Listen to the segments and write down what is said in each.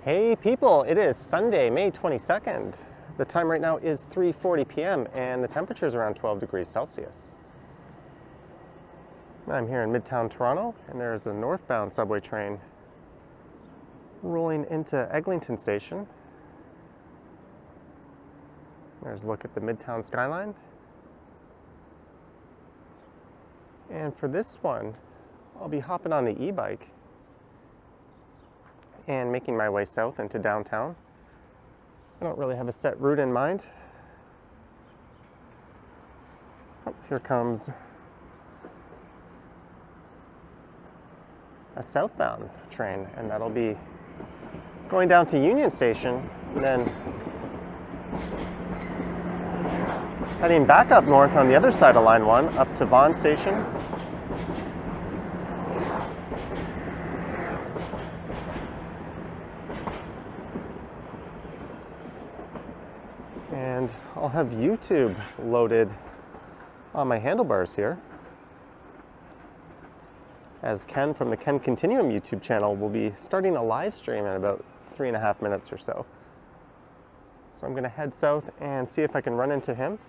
Hey people, it is Sunday, May 22nd. The time right now is 3:40 p.m. and the temperature is around 12 degrees Celsius. I'm here in Midtown Toronto and there's a northbound subway train rolling into Eglinton Station. There's a look at the Midtown skyline. And for this one, I'll be hopping on the e-bike and making my way south into downtown. I don't really have a set route in mind. Oh, here comes a southbound train, and that'll be going down to Union Station, and then heading back up north on the other side of Line 1 up to Vaughan Station. And I'll have YouTube loaded on my handlebars here, as Ken from the Ken Continuum YouTube channel will be starting a live stream in about 3.5 minutes or so. So I'm going to head south and see if I can run into him.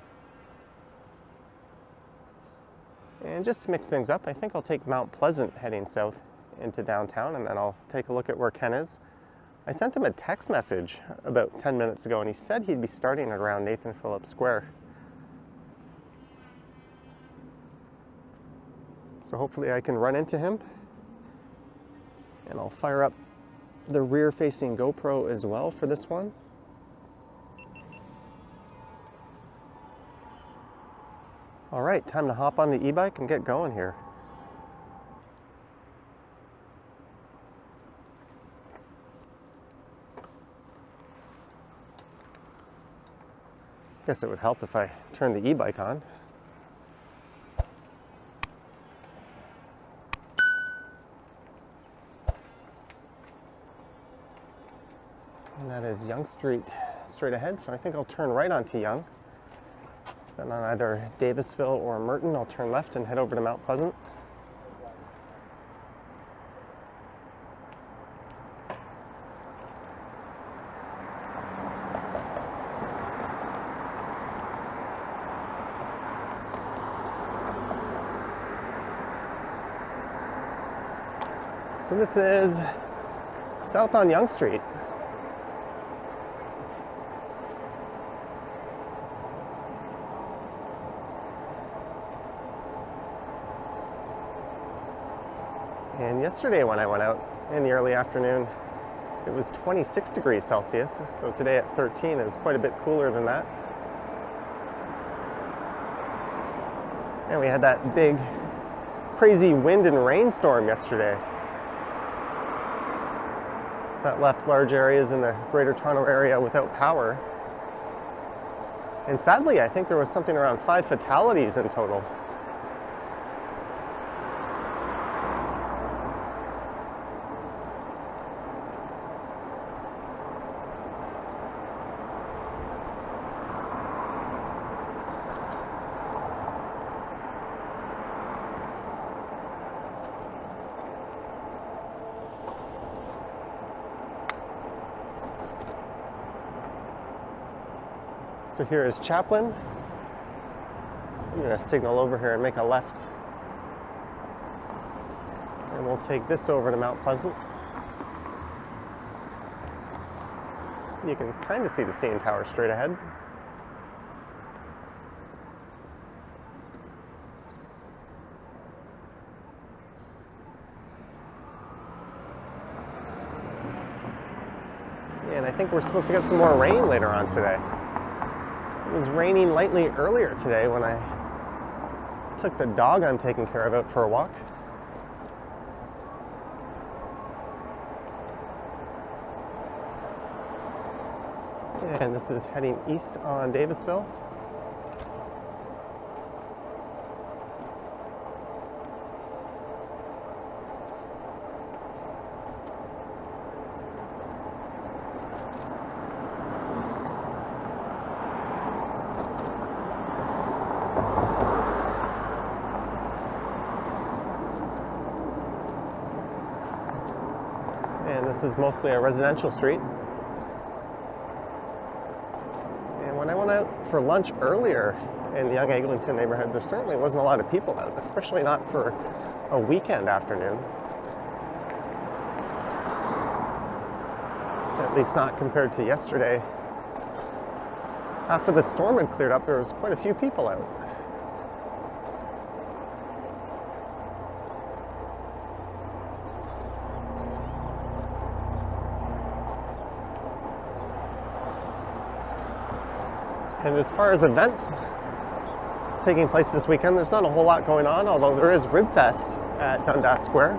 And just to mix things up, I think I'll take Mount Pleasant heading south into downtown, and then I'll take a look at where Ken is. I sent him a text message about 10 minutes ago and he said he'd be starting at around Nathan Phillips Square. So hopefully I can run into him, and I'll fire up the rear facing GoPro as well for this one. All right, time to hop on the e-bike and get going here. Guess it would help if I turned the e-bike on. And that is Yonge Street straight ahead, so I think I'll turn right onto Yonge. Then on either Davisville or Merton, I'll turn left and head over to Mount Pleasant. So this is south on Yonge Street. And yesterday when I went out in the early afternoon, it was 26 degrees Celsius. So today at 13 is quite a bit cooler than that. And we had that big, crazy wind and rainstorm yesterday that left large areas in the Greater Toronto area without power. And sadly, I think there was something around 5 fatalities in total. So here is Chaplin. I'm going to signal over here and make a left. And we'll take this over to Mount Pleasant. You can kind of see the CN Tower straight ahead. And I think we're supposed to get some more rain later on today. It was raining lightly earlier today when I took the dog I'm taking care of out for a walk. And this is heading east on Davisville. This is mostly a residential street. And when I went out for lunch earlier in the Yonge Eglinton neighborhood, there certainly wasn't a lot of people out, especially not for a weekend afternoon. At least not compared to yesterday. After the storm had cleared up, there was quite a few people out. And as far as events taking place this weekend, there's not a whole lot going on, although there is Ribfest at Dundas Square.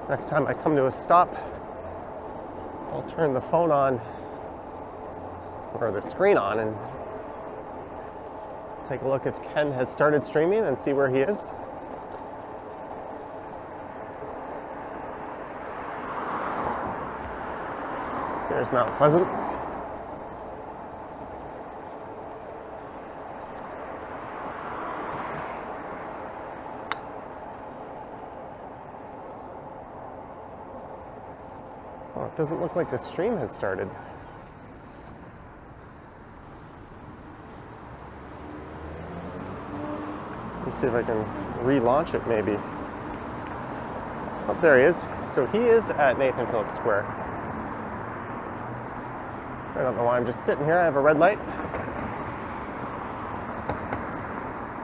Next time I come to a stop, I'll turn the phone on, or the screen on, and take a look if Ken has started streaming and see where he is. There's Mount Pleasant. Well, it doesn't look like the stream has started. Let's see if I can relaunch it maybe. Oh, there he is. So he is at Nathan Phillips Square. I don't know why I'm just sitting here. I have a red light.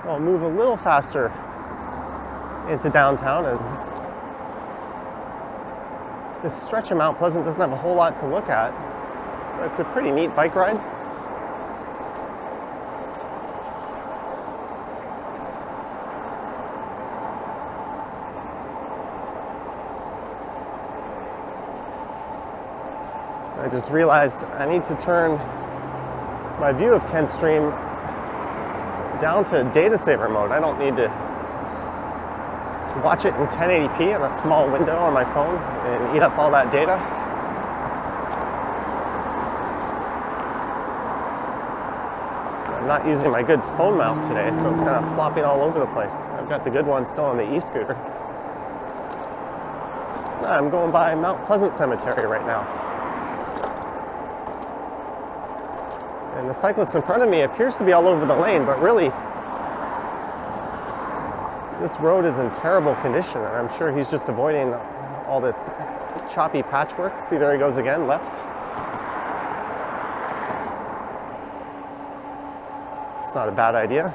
So I'll move a little faster into downtown, as this stretch of Mount Pleasant doesn't have a whole lot to look at. But it's a pretty neat bike ride. I just realized I need to turn my view of Ken's stream down to data saver mode. I don't need to watch it in 1080p on a small window on my phone and eat up all that data. I'm not using my good phone mount today, so it's kind of flopping all over the place. I've got the good one still on the e-scooter. I'm going by Mount Pleasant Cemetery right now. And the cyclist in front of me appears to be all over the lane, but really, this road is in terrible condition, and I'm sure he's just avoiding all this choppy patchwork. See, there he goes again, left. It's not a bad idea.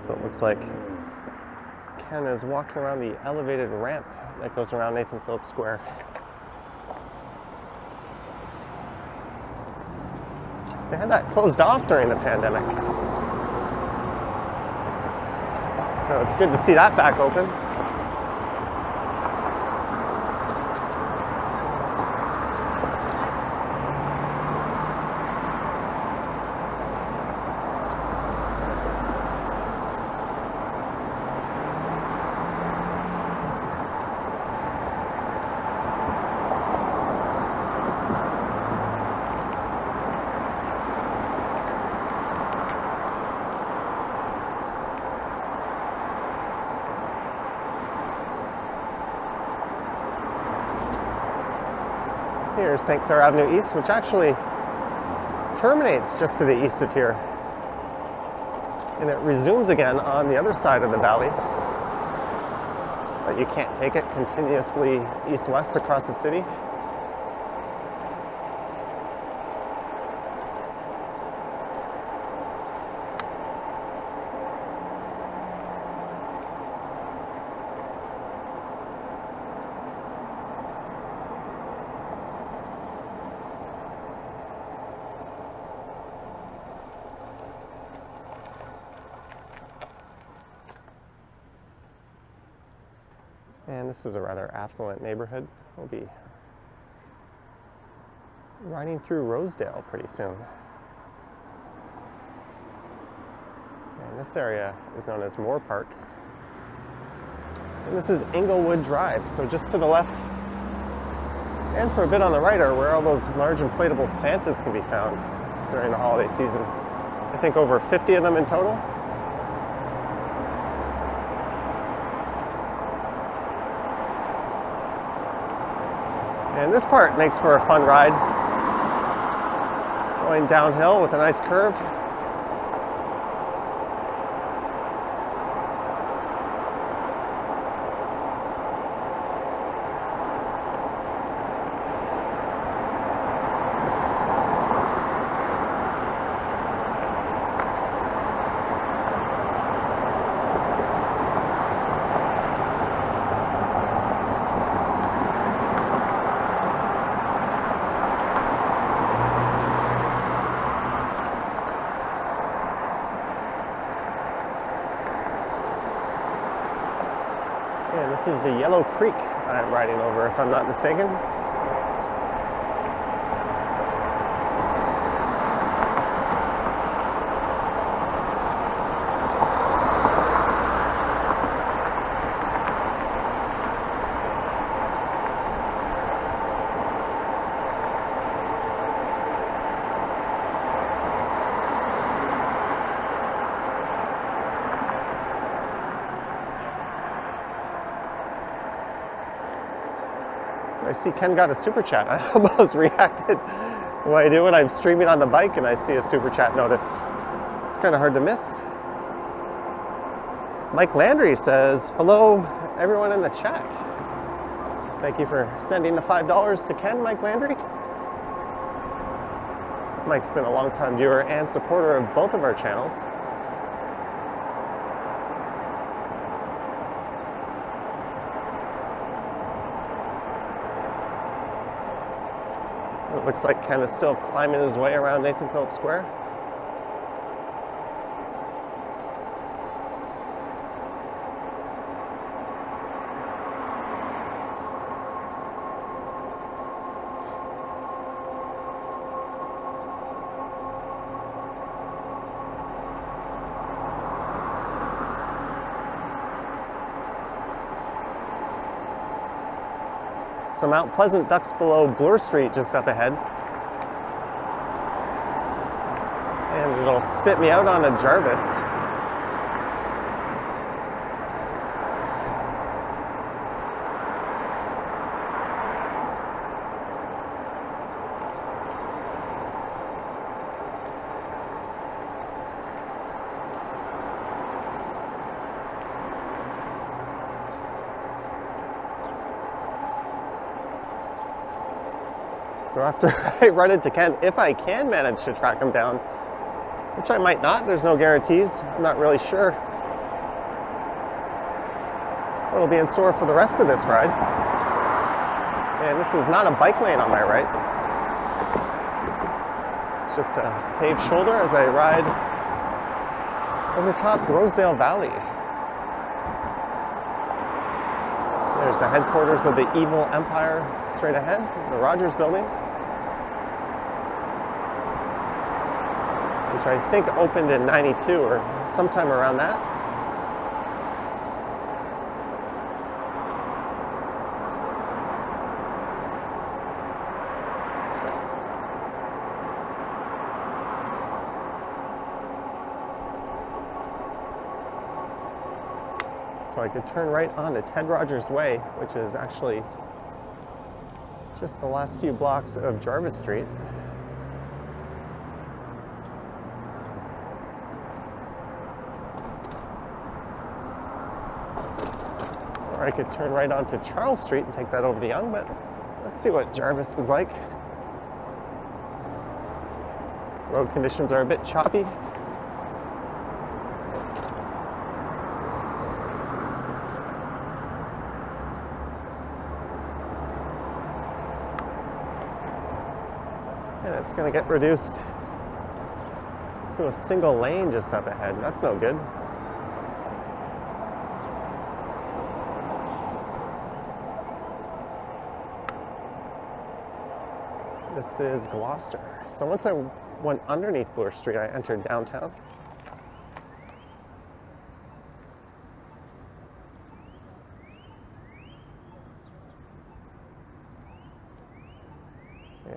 So it looks like Ken is walking around the elevated ramp that goes around Nathan Phillips Square. They had that closed off during the pandemic. So it's good to see that back open. Here's St. Clair Avenue East, which actually terminates just to the east of here. And it resumes again on the other side of the valley. But you can't take it continuously east-west across the city. And this is a rather affluent neighborhood. We'll be riding through Rosedale pretty soon. And this area is known as Moore Park. And this is Inglewood Drive, so just to the left and for a bit on the right are where all those large inflatable Santas can be found during the holiday season. I think over 50 of them in total. And this part makes for a fun ride. Going downhill with a nice curve. And this is the Yellow Creek I'm riding over, if I'm not mistaken. I see Ken got a super chat. I almost reacted what I do when I'm streaming on the bike and I see a super chat notice. It's kind of hard to miss. Mike Landry says, hello everyone in the chat. Thank you for sending the $5 to Ken, Mike Landry. Mike's been a longtime viewer and supporter of both of our channels. It looks like Ken is still climbing his way around Nathan Phillips Square. So Mount Pleasant ducks below Bloor Street just up ahead. And it'll spit me out onto Jarvis. So after I run into Ken, if I can manage to track him down, which I might not, there's no guarantees, I'm not really sure what'll be in store for the rest of this ride. And this is not a bike lane on my right. It's just a paved shoulder as I ride over top Rosedale Valley. There's the headquarters of the Evil Empire straight ahead, the Rogers Building, which I think opened in '92 or sometime around that. So I could turn right onto Ted Rogers Way, which is actually just the last few blocks of Jarvis Street. Or I could turn right onto Charles Street and take that over to Yonge, but let's see what Jarvis is like. Road conditions are a bit choppy. And it's going to get reduced to a single lane just up ahead. That's no good. This is Gloucester. So once I went underneath Bloor Street, I entered downtown.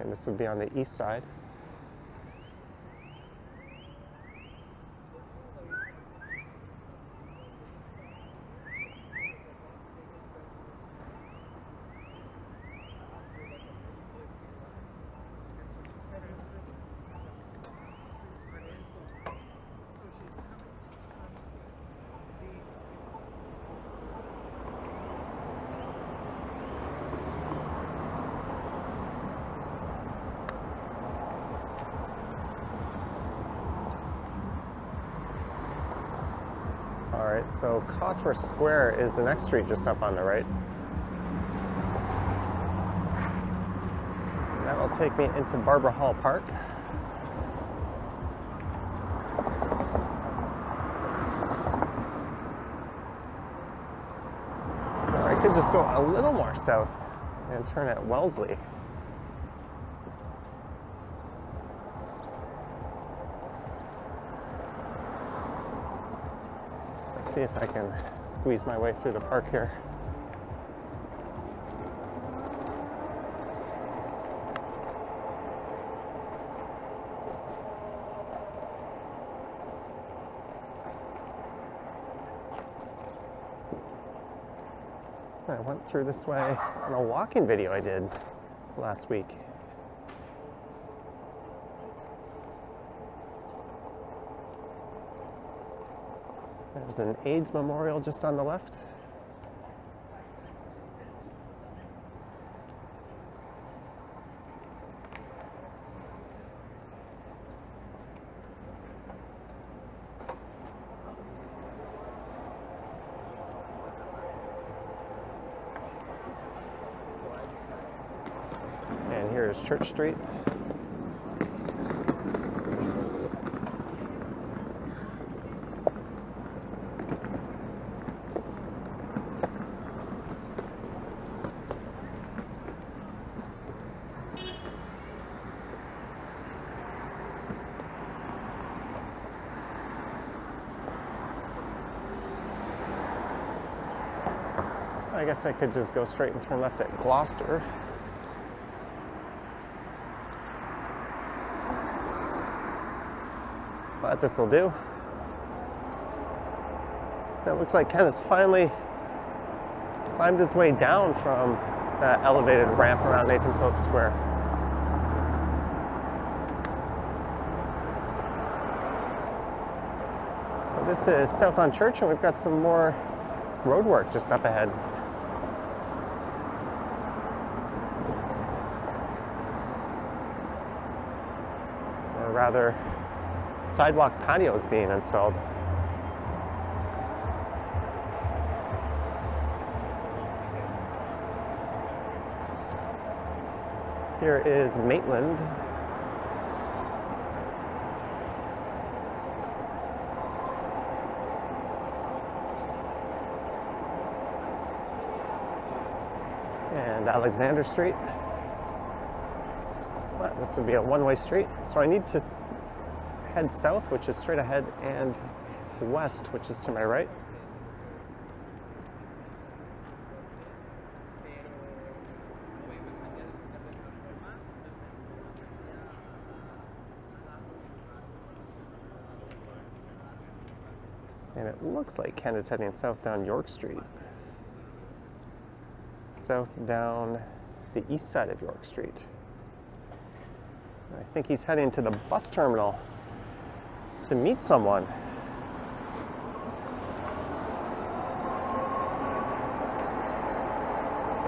And this would be on the east side. Alright, so Cawthorne Square is the next street just up on the right. And that'll take me into Barbara Hall Park. Or I could just go a little more south and turn at Wellesley. See if I can squeeze my way through the park here. I went through this way on a walking video I did last week. There's an AIDS memorial just on the left. And here is Church Street. I guess I could just go straight and turn left at Gloucester. But this will do. It looks like Ken has finally climbed his way down from that elevated ramp around Nathan Phillips Square. So this is South on Church, and we've got some more road work just up ahead. Or rather, sidewalk patios being installed. Here is Maitland. And Alexander Street. But this would be a one-way street, so I need to head south, which is straight ahead, and west, which is to my right. And it looks like Ken is heading south down York Street. South down the east side of York Street. I think he's heading to the bus terminal to meet someone.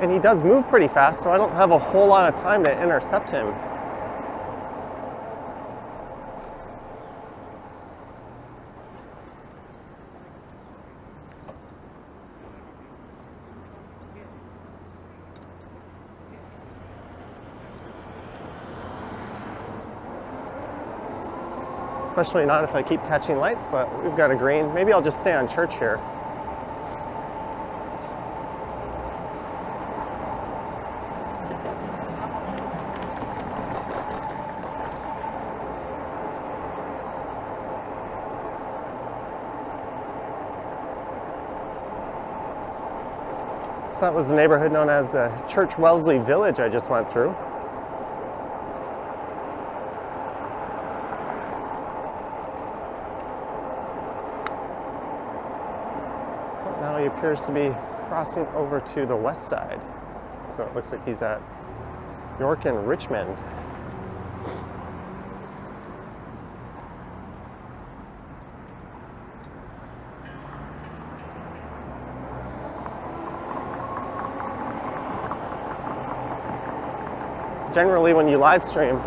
And he does move pretty fast, so I don't have a whole lot of time to intercept him. Especially not if I keep catching lights, but we've got a green. Maybe I'll just stay on Church here. So that was the neighborhood known as the Church Wellesley Village I just went through. But now he appears to be crossing over to the west side. So it looks like he's at York and Richmond. Generally, when you live stream,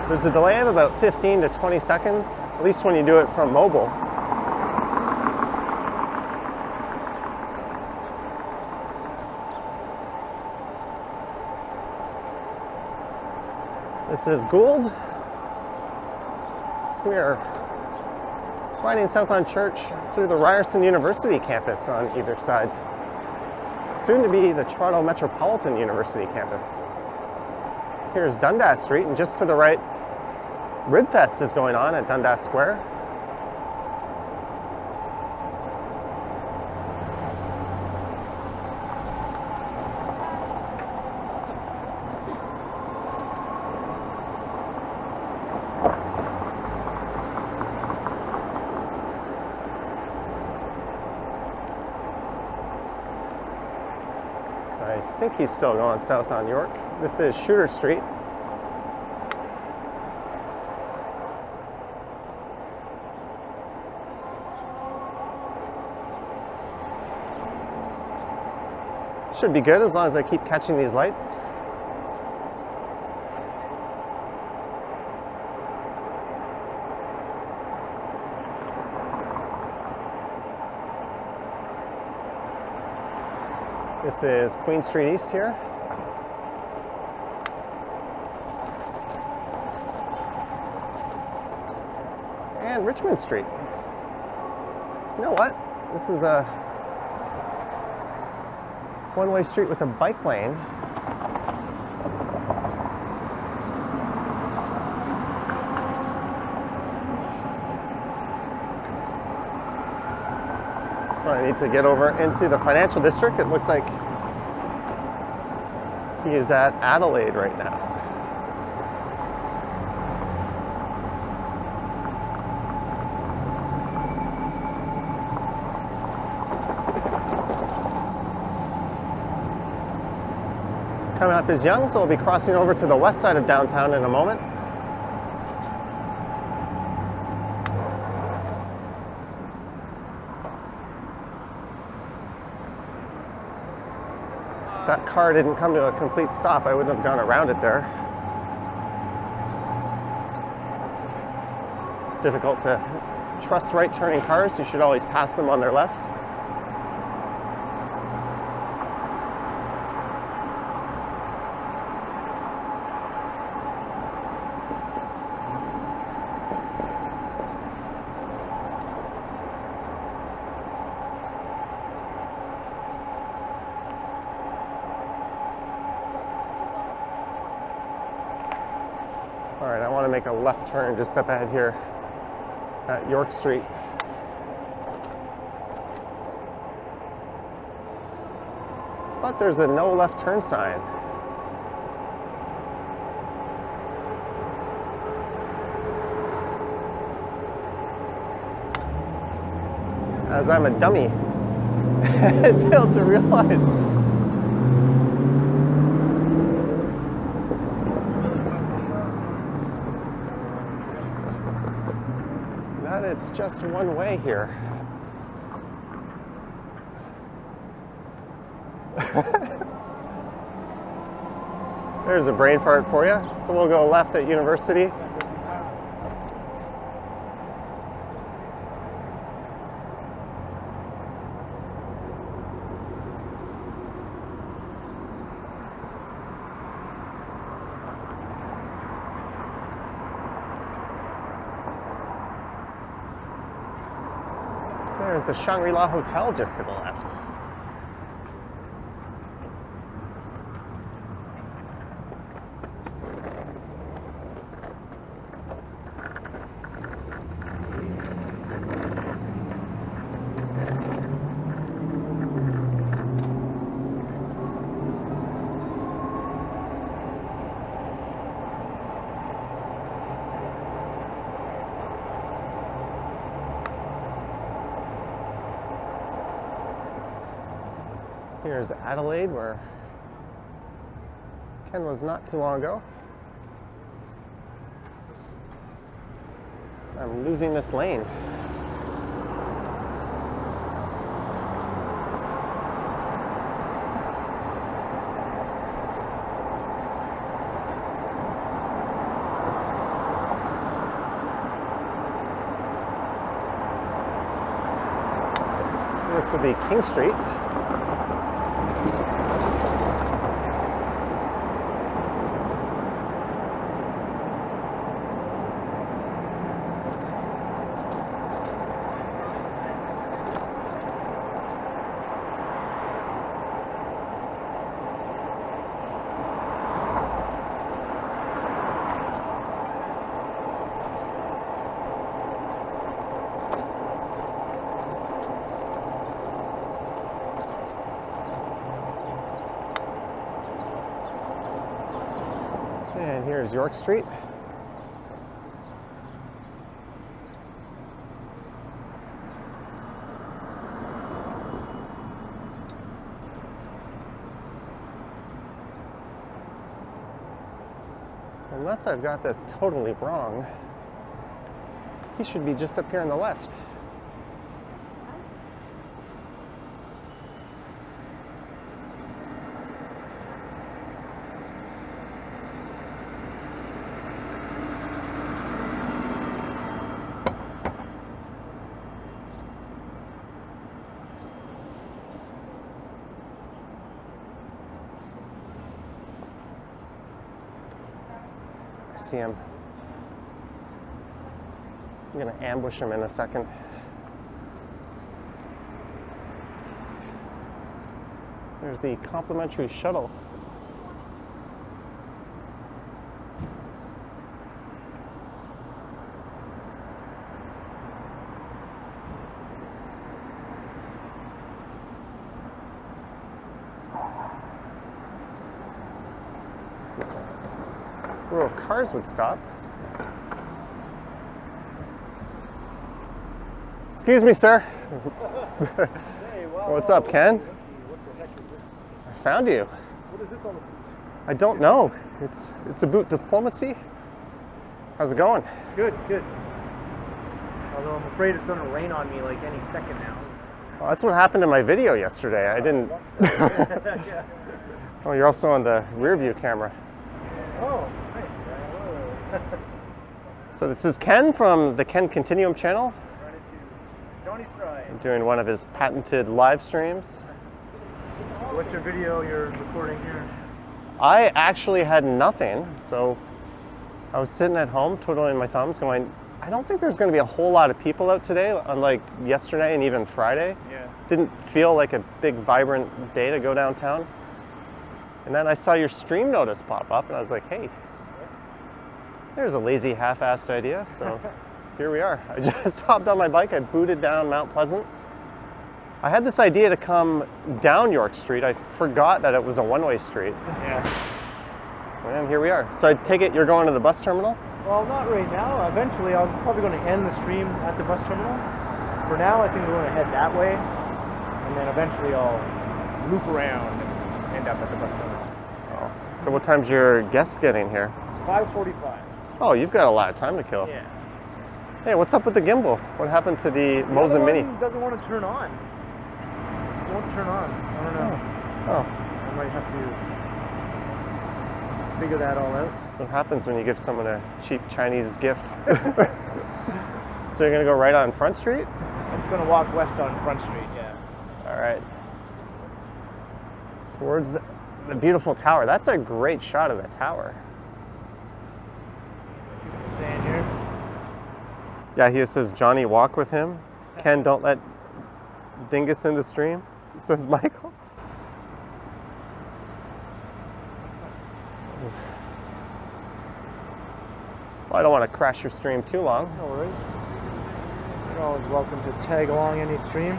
there's a delay of about 15 to 20 seconds, at least when you do it from mobile. This is Gould. So we are riding south on Church through the Ryerson University campus on either side. Soon to be the Toronto Metropolitan University campus. Here's Dundas Street, and just to the right, Ribfest is going on at Dundas Square. I think he's still going south on York. This is Shooter Street. Should be good as long as I keep catching these lights. This is Queen Street East here. And Richmond Street. You know what? This is a one-way street with a bike lane. So I need to get over into the financial district. It looks like he is at Adelaide right now. Coming up is Yonge, so we'll be crossing over to the west side of downtown in a moment. If that car didn't come to a complete stop, I wouldn't have gone around it there. It's difficult to trust right-turning cars. You should always pass them on their left. All right, I want to make a left turn just up ahead here at York Street. But there's a no left turn sign. As I'm a dummy, I failed to realize that it's just one way here. There's a brain fart for you. So we'll go left at University. There's the Shangri-La Hotel just to the left. Here's Adelaide, where Ken was not too long ago. I'm losing this lane. This would be King Street. And here's York Street. So unless I've got this totally wrong, he should be just up here on the left. See him. I'm gonna ambush him in a second. There's the complimentary shuttle. Row of cars would stop. Excuse me, sir. Hey, wow. What's up, Ken? What the heck is this? I found you. What is this on? I don't know. It's about diplomacy. How's it going? Good, good. Although I'm afraid it's going to rain on me like any second now. Well, that's what happened in my video yesterday. I didn't. Yeah. Oh, you're also on the rear view camera. Oh, nice. So this is Ken from the Ken Continuum channel. Run into Johnny Stride. I'm doing one of his patented live streams. So what's your video you're recording here? I actually had nothing, so I was sitting at home twiddling my thumbs going, I don't think there's going to be a whole lot of people out today, unlike yesterday and even Friday. Yeah. Didn't feel like a big vibrant day to go downtown. And then I saw your stream notice pop up and I was like, hey, there's a lazy half-assed idea, so here we are. I just hopped on my bike, I booted down Mount Pleasant. I had this idea to come down York Street. I forgot that it was a one-way street. Yeah. And here we are. So I take it you're going to the bus terminal? Well, not right now. Eventually, I'm probably going to end the stream at the bus terminal. For now, I think we're going to head that way. And then eventually I'll loop around and end up at the bus terminal. Oh. So what time's your guest getting here? 5:45. Oh, you've got a lot of time to kill. Yeah. Hey, what's up with the gimbal? What happened to the Mosin Mini? Doesn't want to turn on. It won't turn on. I don't know. Oh. I might have to figure that all out. That's what happens when you give someone a cheap Chinese gift. So you're gonna go right on Front Street? I'm just gonna walk west on Front Street, yeah. All right. Towards the beautiful tower. That's a great shot of the tower. Stand here. Yeah, he says, Johnny, walk with him. Ken, don't let Dingus in the stream, says Michael. Well, I don't want to crash your stream too long. No worries. You're always welcome to tag along any stream.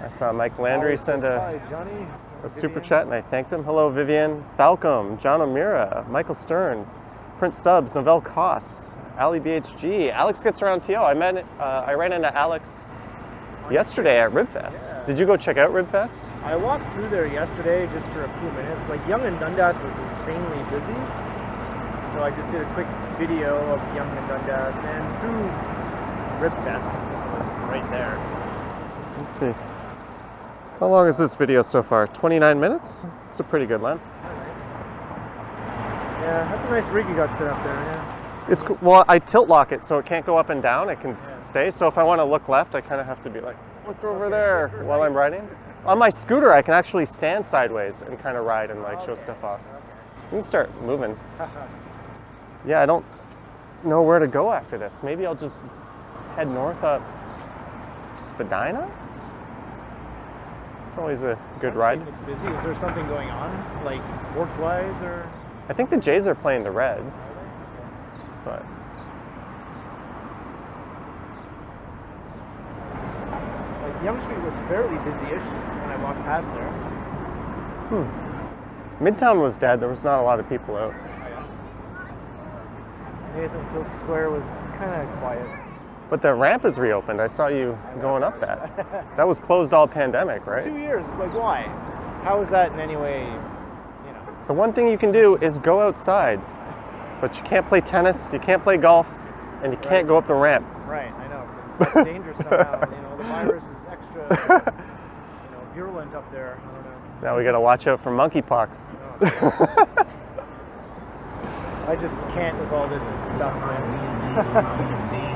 I saw Mike Landry send Hi, Johnny. a super chat and I thanked him. Hello, Vivian, Falcom, John O'Meara, Michael Stern, Prince Stubbs, Novell Koss, Ali BHG, Alex Gets Around TO. I ran into Alex yesterday at Ribfest. Yeah. Did you go check out Ribfest? I walked through there yesterday just for a few minutes. Like Yonge and Dundas was insanely busy, so I just did a quick video of Yonge and Dundas and through Ribfest since it was right there. Let's see. How long is this video so far? 29 minutes? It's a pretty good length. Nice. Yeah, that's a nice rig you got set up there. Yeah. It's well, I tilt lock it so it can't go up and down. It can stay. So if I want to look left, I kind of have to be like, look over there while I'm riding. On my scooter, I can actually stand sideways and kind of ride and like show stuff off. You can start moving. Yeah, I don't know where to go after this. Maybe I'll just head north up Spadina. It's always a good ride. It's busy. Is there something going on, like sports-wise, or? I think the Jays are playing the Reds. But like Yonge Street was fairly busy-ish when I walked past there. Midtown was dead. There was not a lot of people out. Nathan Square was kind of quiet. But the ramp is reopened. I saw you going up that. That was closed all pandemic, right? 2 years. Like why? How is that in any way? You know. The one thing you can do is go outside, but you can't play tennis, you can't play golf, and you can't go up the ramp. Right, I know. 'Cause it's dangerous somehow. You know, the virus is extra, virulent up there. I don't know. Now we got to watch out for monkeypox. I just can't with all this stuff, man.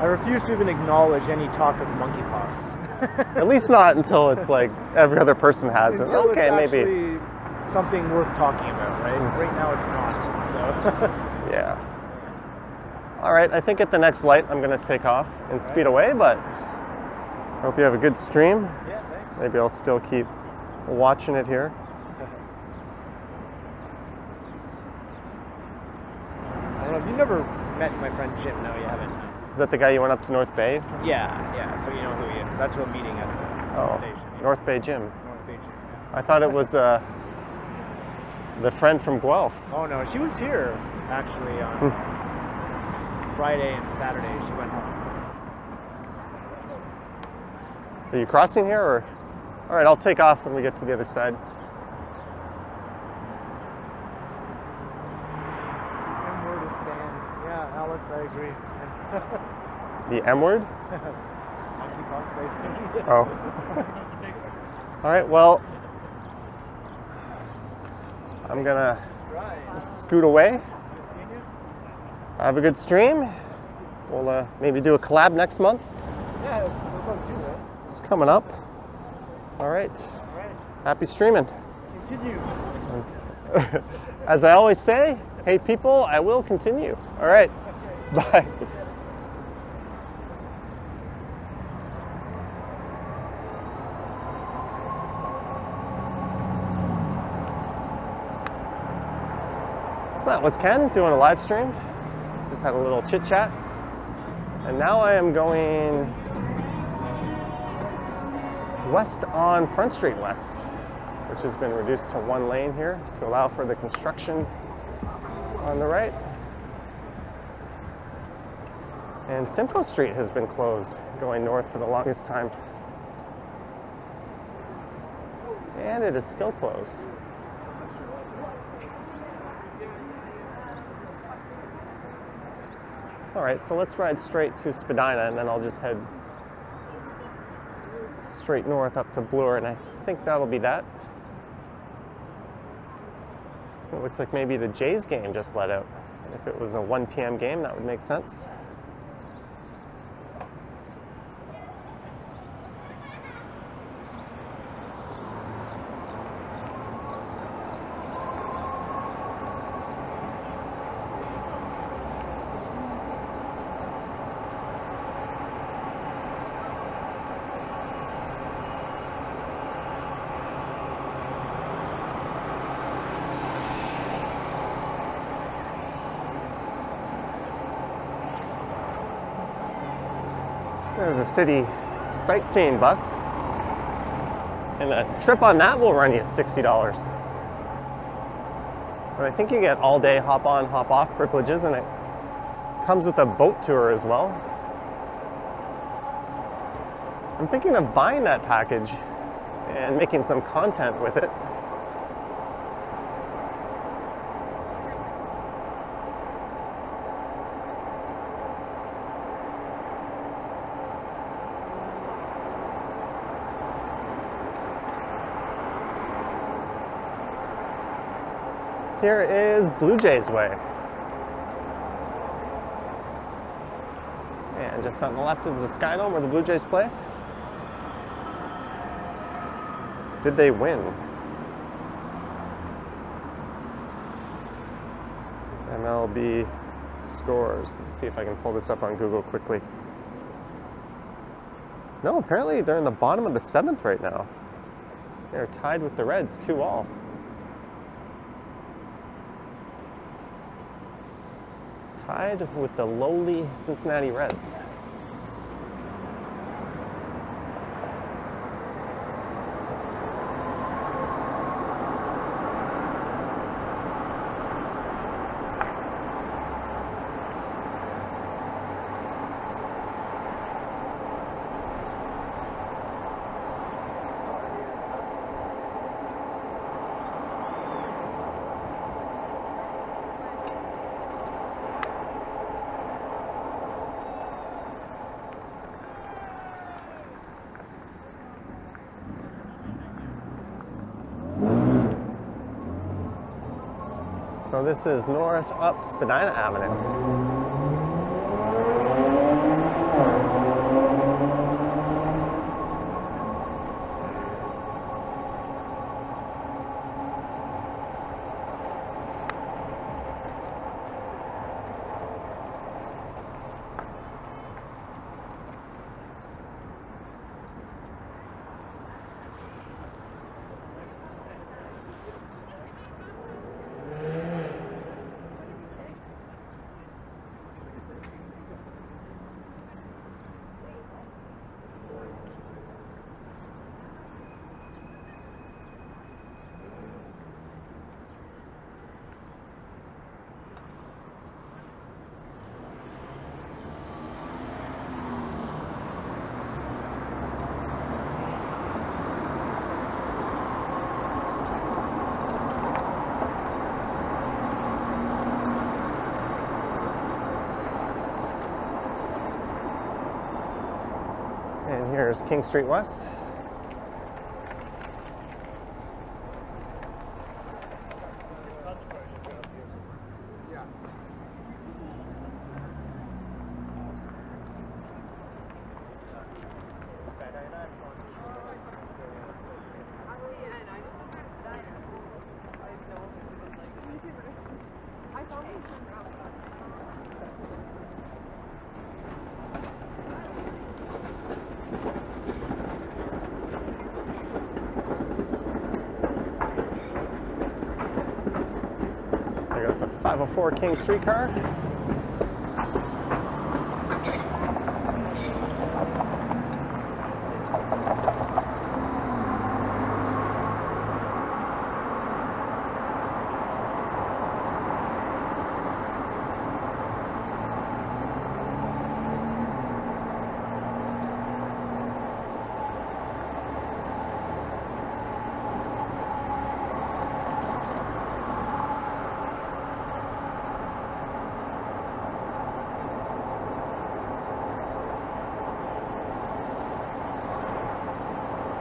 I refuse to even acknowledge any talk of monkeypox. At least not until it's like every other person has it. Until Okay, it's maybe. actually something worth talking about, right? Right now it's not. So. Yeah. All right, I think at the next light I'm going to take off and speed away, but I hope you have a good stream. Yeah, thanks. Maybe I'll still keep watching it here. I don't know. Have you never met my friend Jim? No, you haven't. Is that the guy you went up to North Bay? Yeah. So you know who he is. That's what meeting at the station. Yeah. North Bay Gym. North Bay Gym. Yeah. I thought it was the friend from Guelph. Oh no, she was here actually on Friday and Saturday. She went home. Are you crossing here, or? All right, I'll take off when we get to the other side. M-word is banned. Yeah, Alex, I agree. The M word? Monkeypox, I see. Oh. All right, well, I'm gonna scoot away. Have a good stream. We'll maybe do a collab next month. Yeah, what about you, man? It's coming up. All right. All right. Happy streaming. Continue. As I always say, hey people, I will continue. All right. Bye. So that was Ken doing a live stream. Just had a little chit chat. And now I am going west on Front Street West, which has been reduced to one lane here to allow for the construction on the right. And Simcoe Street has been closed going north for the longest time. And it is still closed. All right, so let's ride straight to Spadina, and then I'll just head straight north up to Bloor, and I think that'll be that. It looks like maybe the Jays game just let out. If it was a 1 p.m. game, that would make sense. There's a city sightseeing bus, and a trip on that will run you $60. But I think you get all day hop on, hop off privileges, and it comes with a boat tour as well. I'm thinking of buying that package and making some content with it. Here is Blue Jays Way. And just on the left is the Sky Dome where the Blue Jays play. Did they win? MLB scores. Let's see if I can pull this up on Google quickly. No, apparently they're in the bottom of the 7th right now. They're tied with the Reds, 2-all. Tied with the lowly Cincinnati Reds. So this is north up Spadina Avenue. And here's King Street West. There's a 504 King streetcar.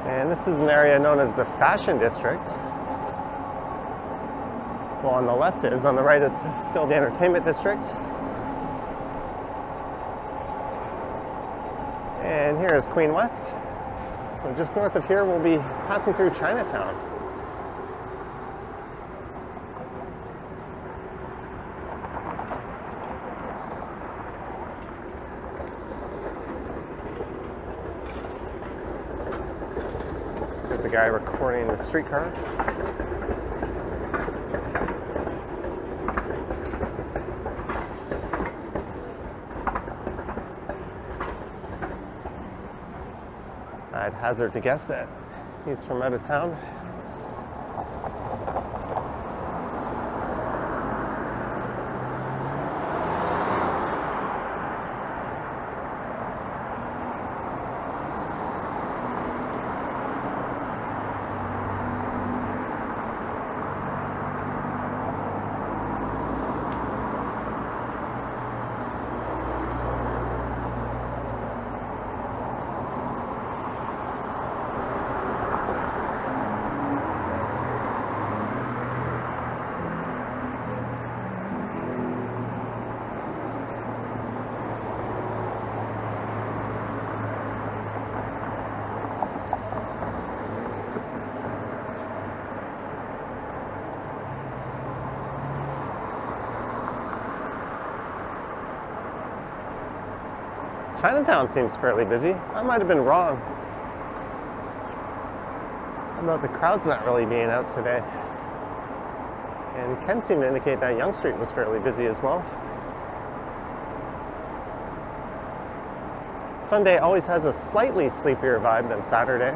And this is an area known as the Fashion District. Well, on the left is, on the right is still the Entertainment District. And here is Queen West. So just north of here, we'll be passing through Chinatown. There's a guy recording the streetcar. I'd hazard to guess that he's from out of town. Chinatown seems fairly busy. I might have been wrong about the crowds not really being out today. And Ken seemed to indicate that Yonge Street was fairly busy as well. Sunday always has a slightly sleepier vibe than Saturday.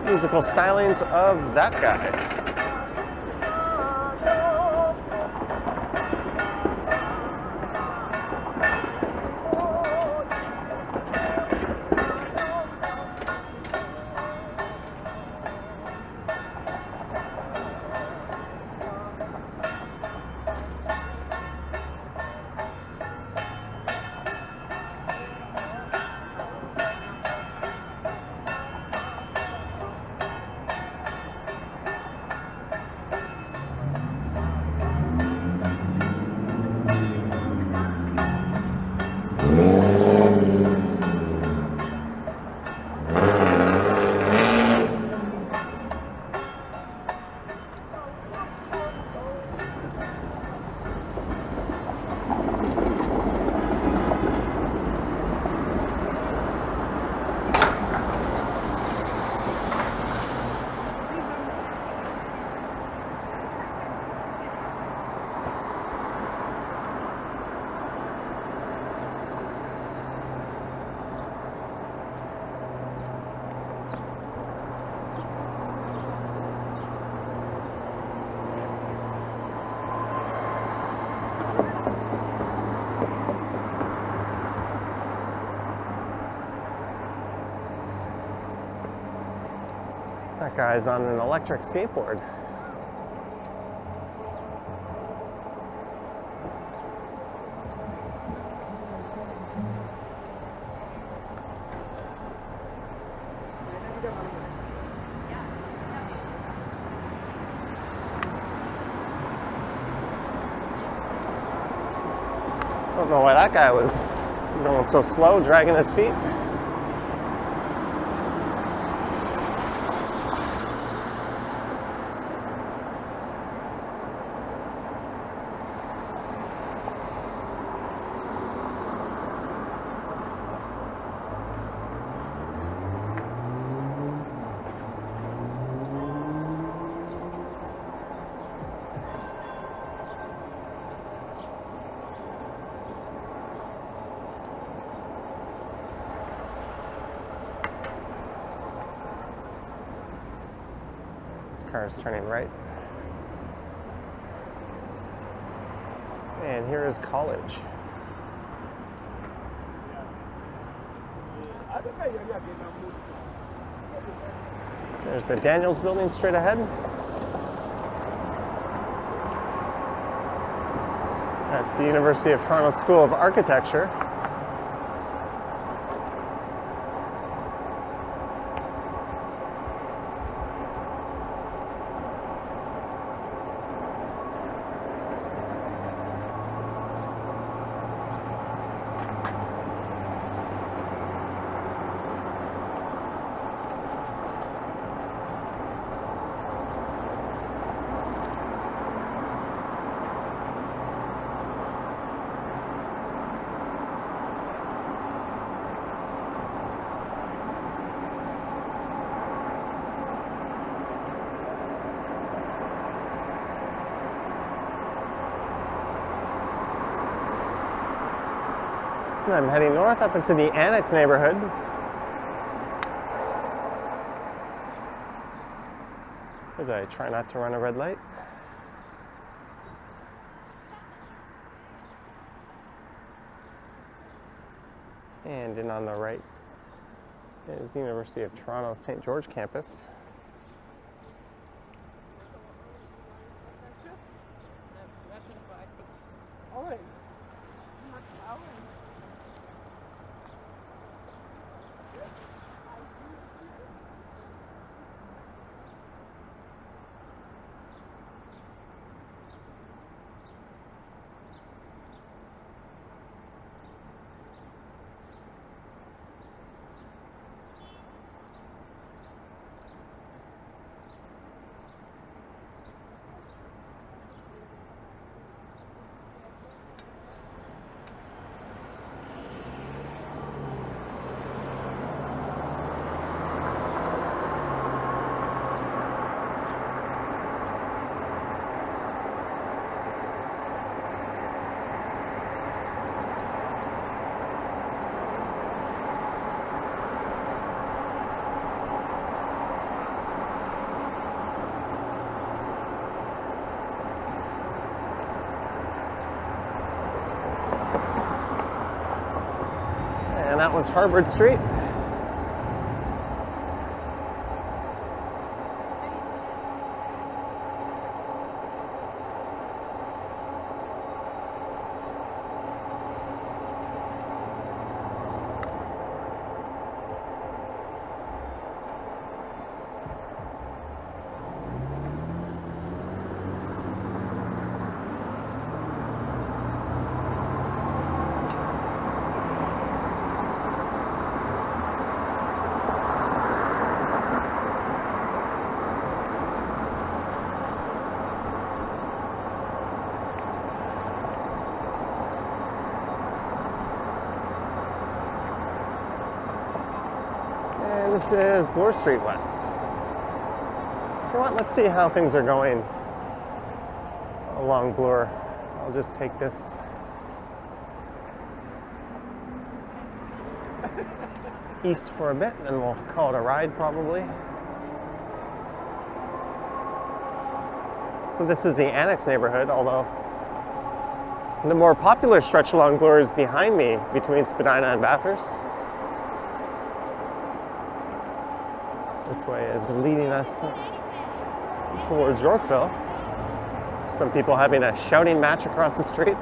Musical stylings of that guy. That guy's on an electric skateboard. Don't know why that guy was going so slow, dragging his feet. Car's turning right. And here is College. There's the Daniels building straight ahead. That's the University of Toronto School of Architecture. And I'm heading north up into the Annex neighborhood. As I try not to run a red light. And in on the right is the University of Toronto St. George campus. that was Harvard Street. This is Bloor Street West. You know what? Let's see how things are going along Bloor. I'll just take this east for a bit, and then we'll call it a ride probably. So this is the Annex neighborhood, although the more popular stretch along Bloor is behind me between Spadina and Bathurst. This way is leading us towards Yorkville. Some people having a shouting match across the street.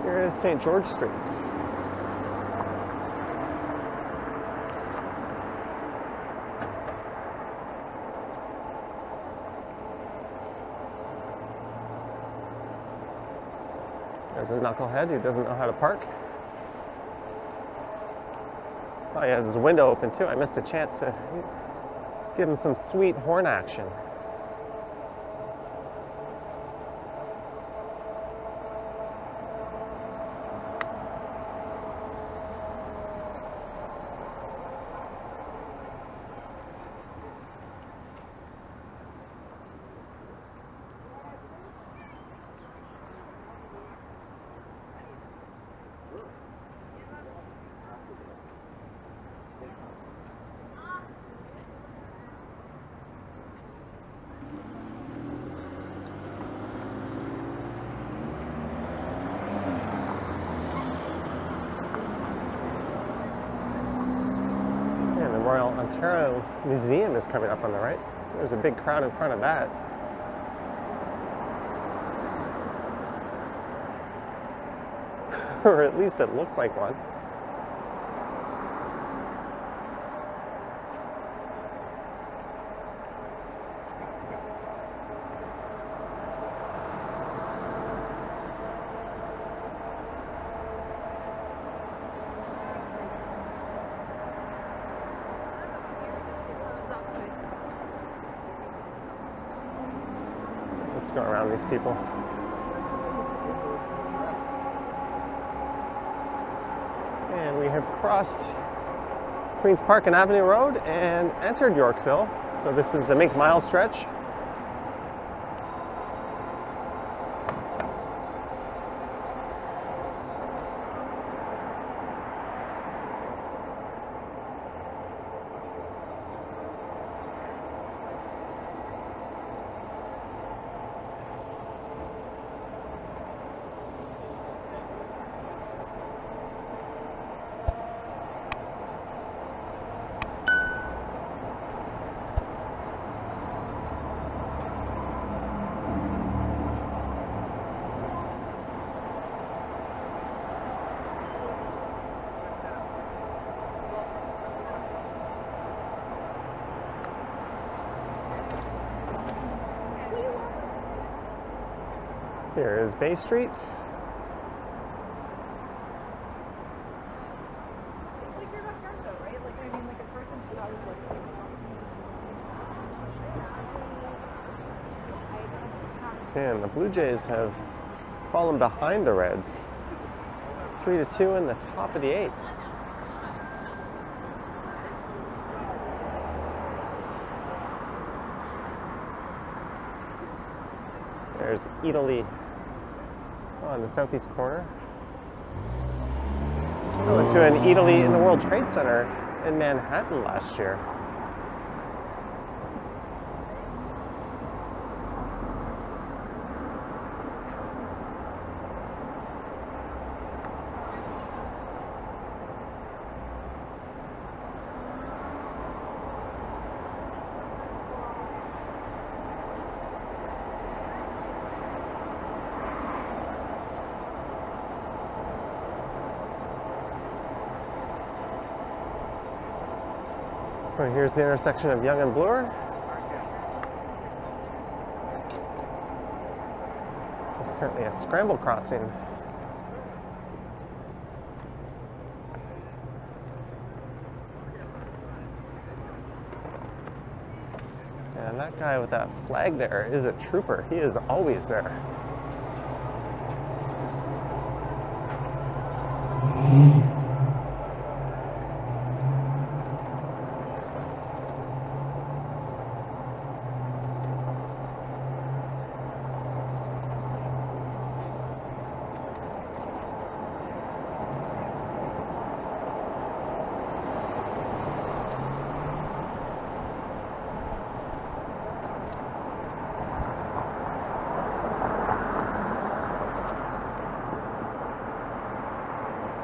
Here is St. George Street. There's a knucklehead who doesn't know how to park. Oh, he has his window open too. I missed a chance to give him some sweet horn action. Ontario Museum is coming up on the right. There's a big crowd in front of that. Or at least it looked like one. Let's go around these people. And we have crossed Queen's Park and Avenue Road and entered Yorkville. So this is the Mink Mile stretch. Here is Bay Street. And the Blue Jays have fallen behind the Reds. 3-2 in the top of the 8th. There's Italy on the southeast corner. I went to an Italy in the World Trade Center in Manhattan last year. So here's the intersection of Yonge and Bloor. There's apparently a scramble crossing. And that guy with that flag there is a trooper. He is always there.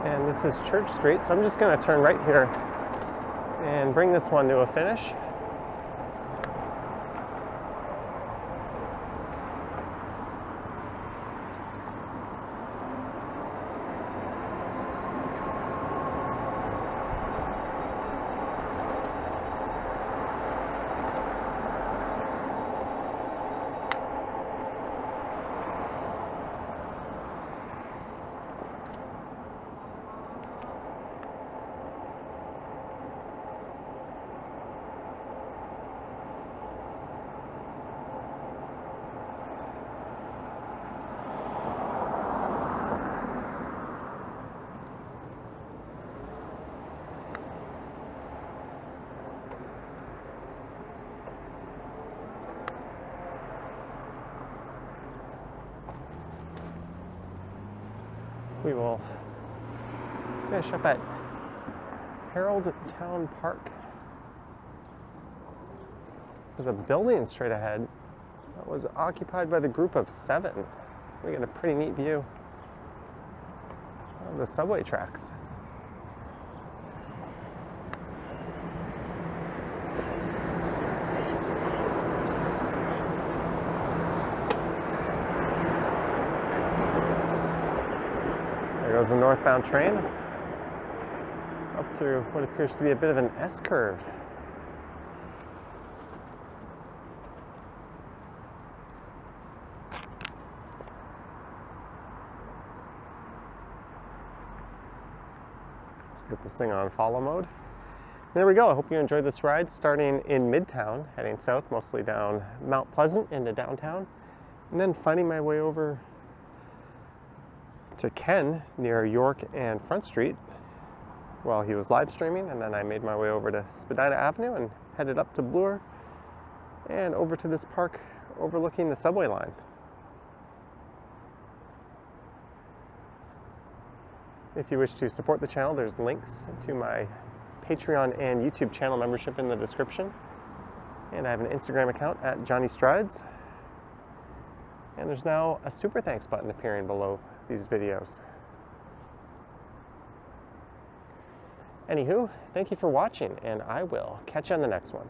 And this is Church Street, so I'm just going to turn right here and bring this one to a finish. We will finish up at Herald Town Park. There's a building straight ahead that was occupied by the group of 7. We get a pretty neat view of the subway tracks. There goes a northbound train up through what appears to be a bit of an S-curve. Let's get this thing on follow mode. There we go. I hope you enjoyed this ride, starting in Midtown, heading south, mostly down Mount Pleasant into downtown, and then finding my way over to Ken near York and Front Street while he was live streaming, and then I made my way over to Spadina Avenue and headed up to Bloor and over to this park overlooking the subway line. If you wish to support the channel, there's links to my Patreon and YouTube channel membership in the description, and I have an Instagram account at Johnny Strides, and there's now a super thanks button appearing below these videos. Anywho, thank you for watching, and I will catch you on the next one.